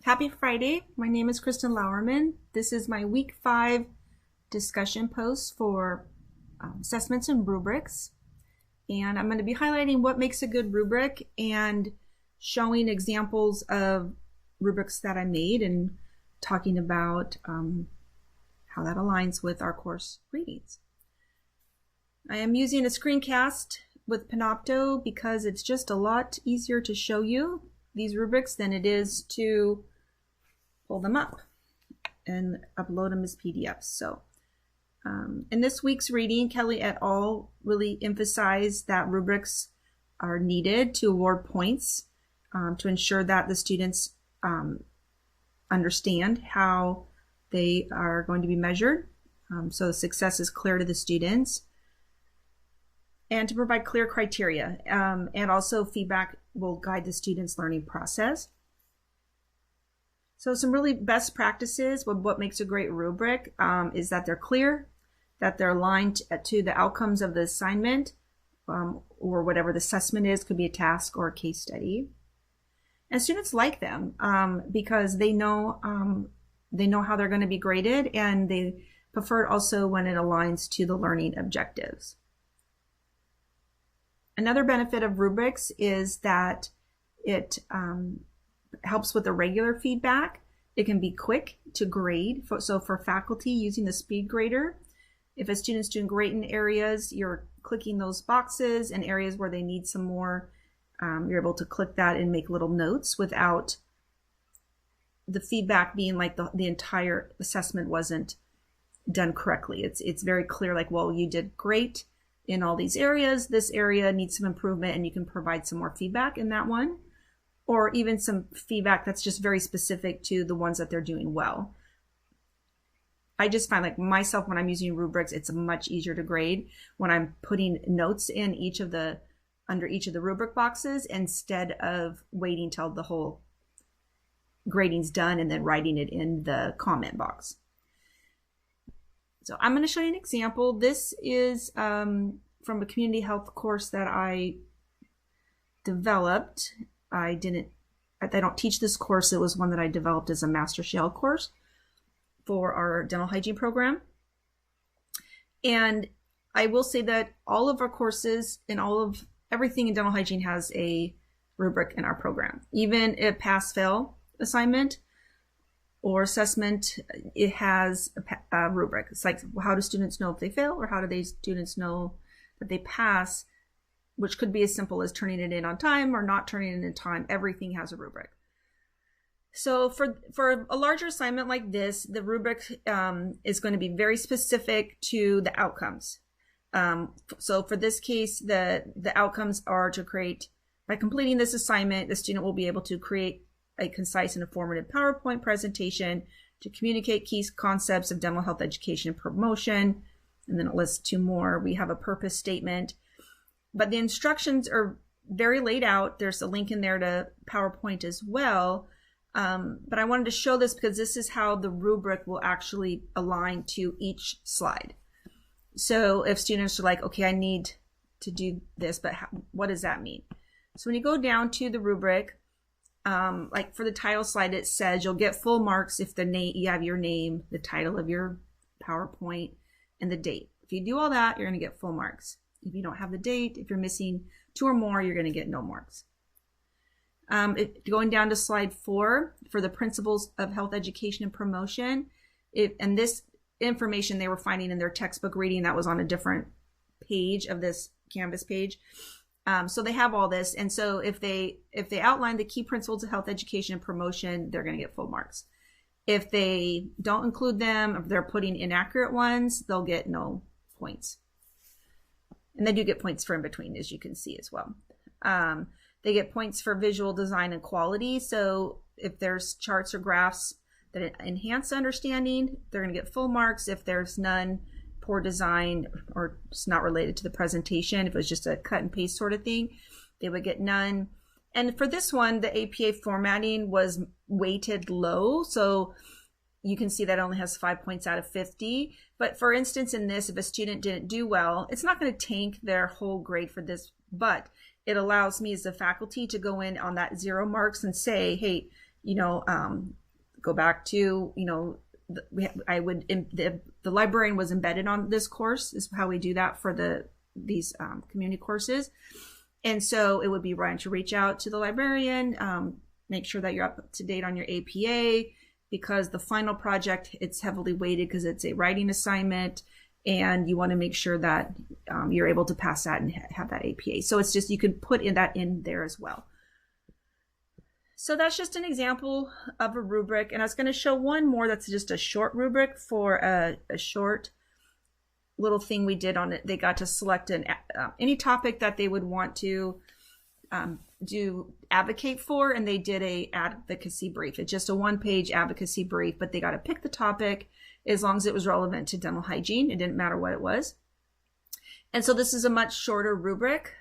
Happy Friday. My name is Kristen Lauerman. This is my week 5 discussion post for assessments and rubrics. And I'm going to be highlighting what makes a good rubric and showing examples of rubrics that I made and talking about how that aligns with our course readings. I am using a screencast with Panopto because it's just a lot easier to show you these rubrics than it is to pull them up and upload them as PDFs. So in this week's reading, Kelly et al. Really emphasized that rubrics are needed to award points to ensure that the students understand how they are going to be measured, so success is clear to the students, and to provide clear criteria, and also feedback will guide the students' learning process. So some really best practices with what makes a great rubric is that they're clear, that they're aligned to the outcomes of the assignment, or whatever the assessment is, could be a task or a case study. And students like them because they know how they're going to be graded, and they prefer it also when it aligns to the learning objectives. Another benefit of rubrics is that it helps with irregular feedback. It can be quick to grade. So for faculty using the speed grader, if a student's doing great in areas, you're clicking those boxes, and areas where they need some more, you're able to click that and make little notes without the feedback being like the entire assessment wasn't done correctly. It's very clear, like, well, you did great in all these areas. This area needs some improvement, and you can provide some more feedback in that one, or even some feedback that's just very specific to the ones that they're doing well. I just find, like myself, when I'm using rubrics, it's much easier to grade when I'm putting notes in under each of the rubric boxes instead of waiting till the whole grading's done and then writing it in the comment box. So I'm going to show you an example. This is from a community health course that I developed. I don't teach this course. It was one that I developed as a Master Shell course for our dental hygiene program. And I will say that all of our courses and everything in dental hygiene has a rubric in our program. Even a pass-fail assignment or assessment, it has a rubric. It's like, how do students know if they fail, or how do students know that they pass, which could be as simple as turning it in on time or not turning it in time. Everything has a rubric. So for a larger assignment like this, the rubric is going to be very specific to the outcomes. So for this case, the outcomes are to create, by completing this assignment, the student will be able to create a concise and informative PowerPoint presentation to communicate key concepts of dental health education and promotion. And then it lists 2 more. We have a purpose statement, but the instructions are very laid out. There's a link in there to PowerPoint as well. But I wanted to show this because this is how the rubric will actually align to each slide. So if students are like, okay, I need to do this, but what does that mean? So when you go down to the rubric, like for the title slide, it says you'll get full marks if you have your name, the title of your PowerPoint, and the date. If you do all that, you're going to get full marks. If you don't have the date, if you're missing 2 or more, you're going to get no marks. Going down to slide 4 for the principles of health education and promotion, and this information they were finding in their textbook reading that was on a different page of this Canvas page. So they have all this, and so if they outline the key principles of health education and promotion, they're going to get full marks. If they don't include them, if they're putting inaccurate ones, they'll get no points. And they do get points for in between, as you can see as well. They get points for visual design and quality. So if there's charts or graphs that enhance understanding, they're going to get full marks. If there's none, poor design, or it's not related to the presentation, if it was just a cut and paste sort of thing, they would get none. And for this one, the APA formatting was weighted low. So you can see that only has 5 points out of 50. But for instance, in this, if a student didn't do well, it's not going to tank their whole grade for this, but it allows me as a faculty to go in on that 0 marks and say, hey, go back to, the librarian was embedded on this course, is how we do that for these community courses. And so it would be right to reach out to the librarian, make sure that you're up to date on your APA, because the final project, it's heavily weighted because it's a writing assignment, and you want to make sure that you're able to pass that and have that APA. So it's just, you can put that in there as well. So that's just an example of a rubric. And I was going to show one more that's just a short rubric for a short little thing we did on it. They got to select any topic that they would want to advocate for, and they did a advocacy brief. It's just a one-page advocacy brief, but they got to pick the topic as long as it was relevant to dental hygiene. It didn't matter what it was. And so this is a much shorter rubric.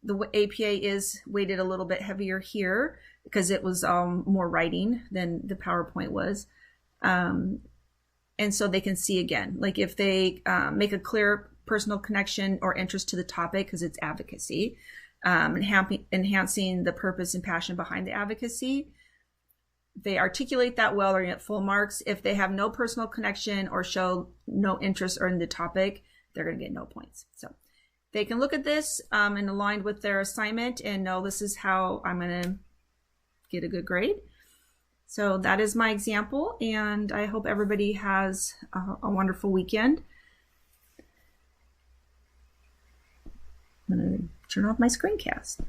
The APA is weighted a little bit heavier here because it was more writing than the PowerPoint was. And so they can see again, like if they make a clear personal connection or interest to the topic because it's advocacy, enhancing the purpose and passion behind the advocacy. They articulate that well, they're going to get full marks. If they have no personal connection or show no interest in the topic, they're going to get no points. So they can look at this and aligned with their assignment and know this is how I'm going to get a good grade. So that is my example, and I hope everybody has a wonderful weekend. I'm going to turn off my screencast.